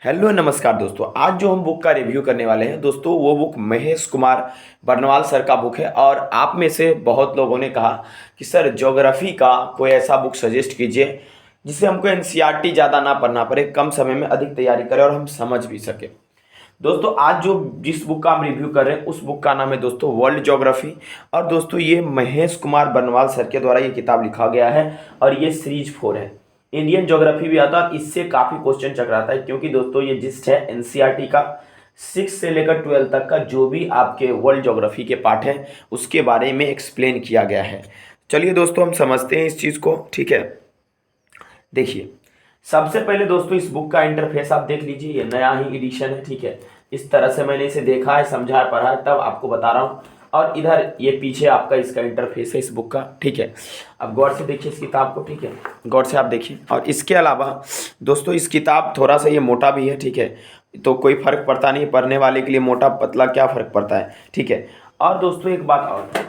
Hello नमस्कार दोस्तों। आज जो हम बुक का रिव्यू करने वाले हैं दोस्तों, वो बुक महेश कुमार बर्नवाल सर का बुक है। और आप में से बहुत लोगों ने कहा कि सर ज्योग्राफी का कोई ऐसा बुक सजेस्ट कीजिए जिससे हमको एनसीईआरटी ज़्यादा ना पढ़ना पड़े, कम समय में अधिक तैयारी करें और हम समझ भी सकें। दोस्तों आज जो जिस बुक का हम रिव्यू कर रहे हैं उस बुक का नाम है दोस्तों वर्ल्ड ज्योग्राफी। और दोस्तों ये महेश कुमार बर्नवाल सर के द्वारा ये किताब लिखा गया है और ये सीरीज 4 है। इंडियन ज्योग्राफी भी आता है और इससे काफ़ी क्वेश्चन चकराता है, क्योंकि दोस्तों ये जिस्ट है एनसीईआरटी का 6 से लेकर 12 तक का जो भी आपके वर्ल्ड ज्योग्राफी के पार्ट हैं उसके बारे में एक्सप्लेन किया गया है। चलिए दोस्तों हम समझते हैं इस चीज़ को। ठीक है, देखिए सबसे पहले दोस्तों इस बुक का इंटरफेस आप देख लीजिए, ये नया ही एडिशन है। ठीक है, इस तरह से मैंने इसे देखा है, समझा है, पढ़ा है, तब आपको बता रहा हूँ। और इधर ये पीछे आपका इसका इंटरफेस है इस बुक का। ठीक है, अब गौर से देखिए इस किताब को। ठीक है, गौर से आप देखिए। और इसके अलावा दोस्तों इस किताब थोड़ा सा ये मोटा भी है। ठीक है, तो कोई फर्क पड़ता नहीं, पढ़ने वाले के लिए मोटा पतला क्या फ़र्क पड़ता है। ठीक है, और दोस्तों एक बात और,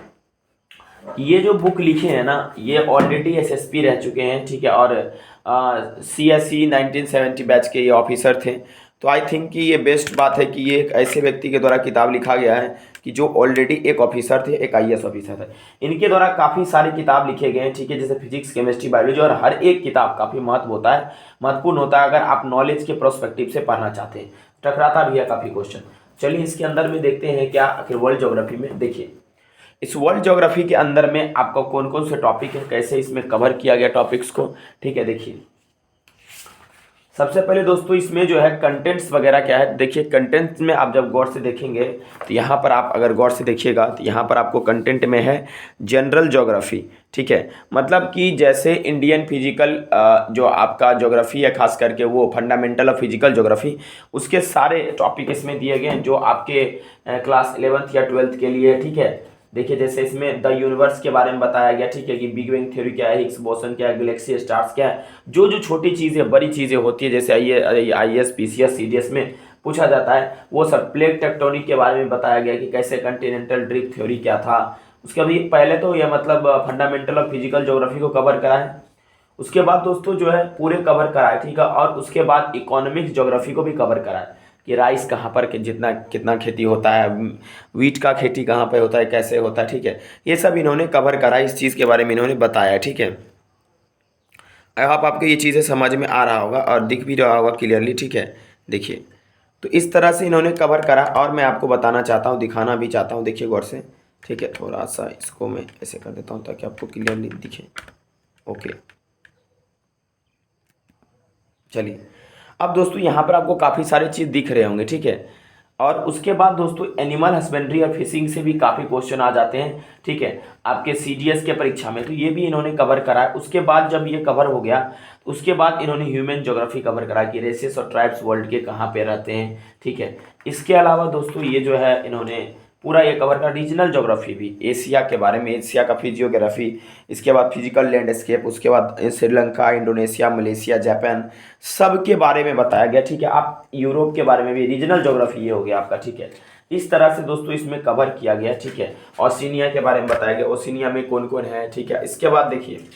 ये जो बुक लिखे हैं ना ये ऑलरेडी एसएसपी रह चुके हैं। ठीक है, और सीएससी 1970 बैच के ये ऑफिसर थे। तो आई थिंक कि ये बेस्ट बात है कि ये एक ऐसे व्यक्ति के द्वारा किताब लिखा गया है कि जो ऑलरेडी एक ऑफिसर थे, एक आईएएस ऑफिसर थे। इनके द्वारा काफ़ी सारी किताब लिखे गए हैं। ठीक है, जैसे फिजिक्स, केमिस्ट्री, बायोलॉजी, और हर एक किताब काफ़ी महत्वपूर्ण होता है अगर आप नॉलेज के प्रोस्पेक्टिव से पढ़ना चाहते हैं। टकराता भी है काफ़ी क्वेश्चन। चलिए इसके अंदर में देखते हैं क्या आखिर वर्ल्ड ज्योग्राफी में। देखिए इस वर्ल्ड ज्योग्राफी के अंदर में आपको कौन कौन से टॉपिक है, कैसे इसमें कवर किया गया टॉपिक्स को। ठीक है, देखिए सबसे पहले दोस्तों इसमें जो है कंटेंट्स वगैरह क्या है। देखिए कंटेंट्स में आप जब गौर से देखेंगे तो यहाँ पर आप अगर गौर से देखिएगा तो यहाँ पर आपको कंटेंट में है जनरल ज्योग्राफी। ठीक है, मतलब कि जैसे इंडियन फिजिकल जो आपका ज्योग्राफी है, खास करके वो फंडामेंटल ऑफ फिजिकल ज्योग्राफी, उसके सारे टॉपिक इसमें दिए गए हैं जो आपके क्लास 11th या 12th के लिए। ठीक है, देखिए जैसे इसमें द यूनिवर्स के बारे में बताया गया। ठीक है, कि बिग बैंग थ्योरी क्या है, हिग्स बोसन क्या है, गैलेक्सी स्टार्स क्या है, जो जो छोटी चीज़ें बड़ी चीज़ें होती है जैसे आईएएस पीसीएस सीडीएस में पूछा जाता है, वो सब। प्लेट टेक्टोनिक के बारे में बताया गया कि कैसे कंटिनेंटल ड्रिफ्ट थ्योरी क्या था। उसके अभी पहले तो यह मतलब फंडामेंटल ऑफ फिजिकल ज्योग्राफी को कवर करा है। उसके बाद दोस्तों जो है पूरे कवर करा है। ठीक है, और उसके बाद इकोनॉमिक्स ज्योग्राफी को भी कवर करा है कि राइस कहाँ पर जितना कितना खेती होता है, वीट का खेती कहाँ पे होता है, कैसे होता है। ठीक है, ये सब इन्होंने कवर करा, इस चीज़ के बारे में इन्होंने बताया। ठीक है, अब आपको ये चीज़ें समझ में आ रहा होगा और दिख भी रहा होगा क्लियरली। ठीक है, देखिए तो इस तरह से इन्होंने कवर करा और मैं आपको बताना चाहता हूँ, दिखाना भी चाहता हूँ। देखिए गौर से। ठीक है, थोड़ा सा इसको मैं ऐसे कर देता हूँ ताकि आपको क्लियरली दिखे। ओके, चलिए अब दोस्तों यहाँ पर आपको काफ़ी सारी चीज़ दिख रहे होंगे। ठीक है, और उसके बाद दोस्तों एनिमल हस्बेंड्री और फिशिंग से भी काफ़ी क्वेश्चन आ जाते हैं। ठीक है, आपके सीडीएस के परीक्षा में, तो ये भी इन्होंने कवर करा है। उसके बाद जब ये कवर हो गया तो उसके बाद इन्होंने ह्यूमन ज्योग्राफी कवर करा कि रेसेस और ट्राइब्स वर्ल्ड के कहाँ पे रहते हैं। ठीक है, इसके अलावा दोस्तों ये जो है इन्होंने पूरा ये कवर करा रीजनल ज्योग्राफी भी, एशिया के बारे में, एशिया का फिजियोग्राफी, इसके बाद फिजिकल लैंडस्केप, उसके बाद श्रीलंका, इंडोनेशिया, मलेशिया, जापान, सब के बारे में बताया गया। ठीक है, आप यूरोप के बारे में भी, रीजनल ज्योग्राफी ये हो गया आपका। ठीक है, इस तरह से दोस्तों इसमें कवर किया गया। ठीक है, ओशिनिया के बारे में बताया गया, ओशिनिया में कौन कौन है। ठीक है, इसके बाद देखिए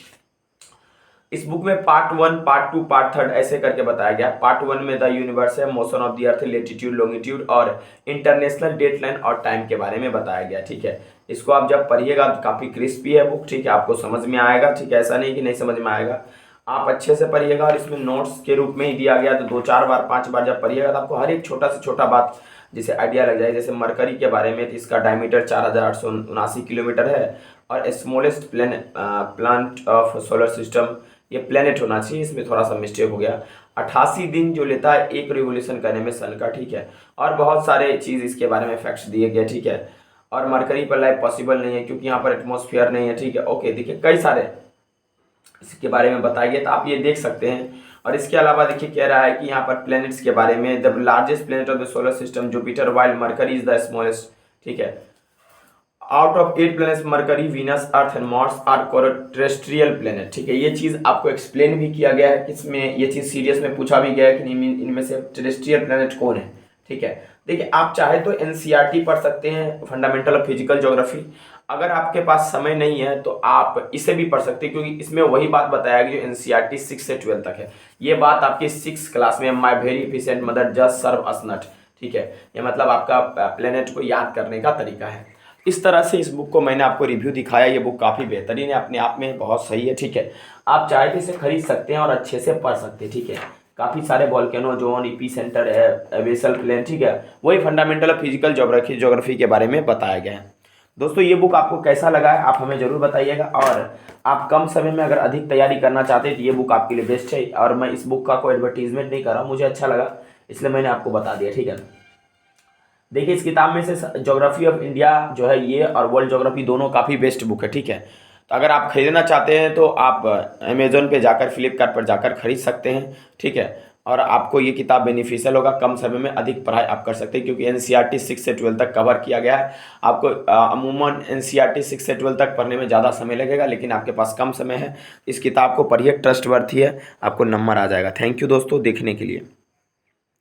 इस बुक में पार्ट 1, पार्ट 2, पार्ट 3 ऐसे करके बताया गया। पार्ट 1 में द यूनिवर्स है, motion of the earth, latitude, longitude और इंटरनेशनल डेटलाइन और टाइम के बारे में बताया गया। ठीक है, इसको आप जब पढ़िएगा तो काफ़ी क्रिस्पी है बुक। ठीक है, आपको समझ में आएगा। ठीक है, ऐसा नहीं कि नहीं समझ में आएगा, आप अच्छे से पढ़िएगा। और इसमें नोट्स के रूप में ही दिया गया, तो 2-4 बार 5 बार जब पढ़िएगा तो आपको हर एक छोटा से छोटा बात जैसे आइडिया लग जाए। जैसे मरकरी के बारे में, तो इसका डायमीटर 4879 किलोमीटर है और smallest plant of solar system, ये प्लेनेट होना चाहिए, इसमें थोड़ा सा मिस्टेक हो गया। 88 दिन जो लेता है एक रिवोल्यूशन करने में सन का। ठीक है, और बहुत सारे चीज़ इसके बारे में फैक्ट्स दिए गए। ठीक है, और मरकरी पर लाइफ पॉसिबल नहीं है क्योंकि यहाँ पर एटमॉस्फेयर नहीं है। ठीक है, ओके, देखिए कई सारे इसके बारे में बताया गया, तो आप ये देख सकते हैं। और इसके अलावा देखिए कह रहा है कि यहाँ पर प्लैनेट्स के बारे में, the largest planet of the solar system Jupiter, while Mercury is the smallest. ठीक है, out of 8 planets Mercury, Venus, Earth and Mars are terrestrial planet. ठीक है, ये चीज़ आपको एक्सप्लेन भी किया गया है, किसमें ये चीज़ सीरियस में पूछा भी गया है कि इनमें से टेरेस्ट्रियल प्लैनेट कौन है। ठीक है। देखिए आप चाहे तो एनसीईआरटी पढ़ सकते हैं, फंडामेंटल ऑफ फिजिकल ज्योग्राफी। अगर आपके पास समय नहीं है तो आप इसे भी पढ़ सकते हैं, क्योंकि इसमें वही बात बताया गया जो एनसीईआरटी 6 से 12 तक है। ये बात आपकी 6 क्लास में my very efficient mother just serve us nut, ठीक है। ये मतलब आपका प्लेनेट को याद करने का तरीका है। इस तरह से इस बुक को मैंने आपको रिव्यू दिखाया। ये बुक काफ़ी बेहतरीन है, अपने आप में बहुत सही है, ठीक है। आप चाहे तो इसे खरीद सकते हैं और अच्छे से पढ़ सकते हैं, ठीक है। काफ़ी सारे वोल्केनो जोन, ईपी सेंटर है, बेसल प्लेन, ठीक है। वही फंडामेंटल ऑफ फिजिकल ज्योग्राफी के बारे में बताया गया है। दोस्तों ये बुक आपको कैसा लगा है आप हमें ज़रूर बताइएगा, और आप कम समय में अगर अधिक तैयारी करना चाहते हैं तो ये बुक आपके लिए बेस्ट है। और मैं इस बुक का कोई एडवर्टीजमेंट नहीं कर रहा हूँ, मुझे अच्छा लगा इसलिए मैंने आपको बता दिया, ठीक है। देखिए इस किताब में से ज्योग्राफी ऑफ इंडिया जो है ये और वर्ल्ड ज्योग्राफी दोनों काफ़ी बेस्ट बुक है, ठीक है। तो अगर आप खरीदना चाहते हैं तो आप अमेज़ोन पे जाकर, फ्लिपकार्ट पर जाकर खरीद सकते हैं, ठीक है। और आपको ये किताब बेनिफिशियल होगा, कम समय में अधिक पढ़ाई आप कर सकते हैं, क्योंकि एनसीईआरटी 6 से 12 तक कवर किया गया है। आपको अमूमन एनसीईआरटी 6 से 12 तक पढ़ने में ज़्यादा समय लगेगा, लेकिन आपके पास कम समय है। इस किताब को पढ़िए, ट्रस्टवर्थी है, आपको नंबर आ जाएगा। थैंक यू दोस्तों देखने के लिए।